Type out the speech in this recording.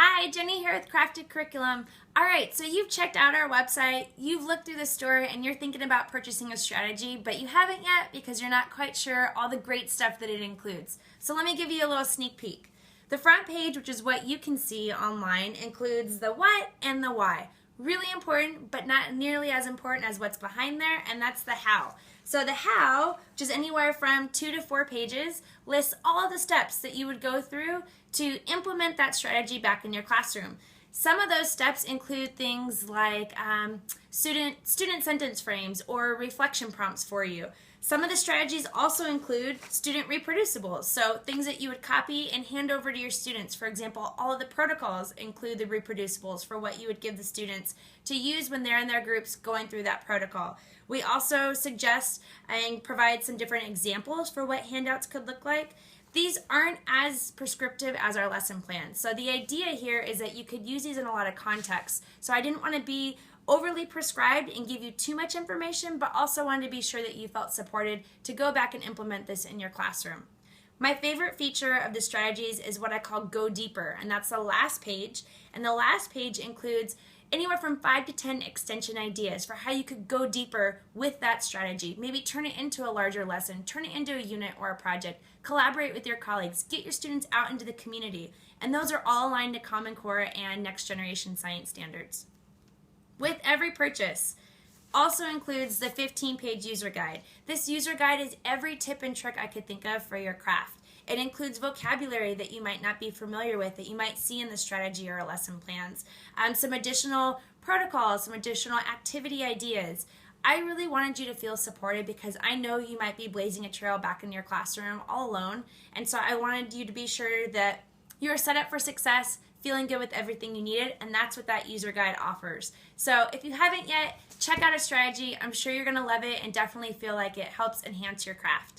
Hi, Jenny here with CraftED Curriculum. All right, so you've checked out our website, you've looked through the store, and you're thinking about purchasing a strategy, but you haven't yet because you're not quite sure all the great stuff that it includes. So let me give you a little sneak peek. The front page, which is what you can see online, includes the what and the why. Really important, but not nearly as important as what's behind there, and that's the how. So the how, which is anywhere from 2 to 4 pages, lists all the steps that you would go through to implement that strategy back in your classroom. Some of those steps include things like student sentence frames or reflection prompts for you. Some of the strategies also include student reproducibles, so things that you would copy and hand over to your students. For example, all of the protocols include the reproducibles for what you would give the students to use when they're in their groups going through that protocol. We also suggest and provide some different examples for what handouts could look like. These aren't as prescriptive as our lesson plan. So the idea here is that you could use these in a lot of contexts. So I didn't want to be overly prescribed and give you too much information, but also wanted to be sure that you felt supported to go back and implement this in your classroom. My favorite feature of the strategies is what I call Go Deeper, and that's the last page. And the last page includes anywhere from 5 to 10 extension ideas for how you could go deeper with that strategy. Maybe turn it into a larger lesson, turn it into a unit or a project, collaborate with your colleagues, get your students out into the community, and those are all aligned to Common Core and Next Generation Science Standards. With every purchase, also includes the 15-page user guide. This user guide is every tip and trick I could think of for your craft. It includes vocabulary that you might not be familiar with, that you might see in the strategy or lesson plans, some additional protocols, some additional activity ideas. I really wanted you to feel supported because I know you might be blazing a trail back in your classroom all alone, and so I wanted you to be sure that you're set up for success, feeling good with everything you needed, and that's what that user guide offers. So if you haven't yet, check out a strategy. I'm sure you're going to love it and definitely feel like it helps enhance your craft.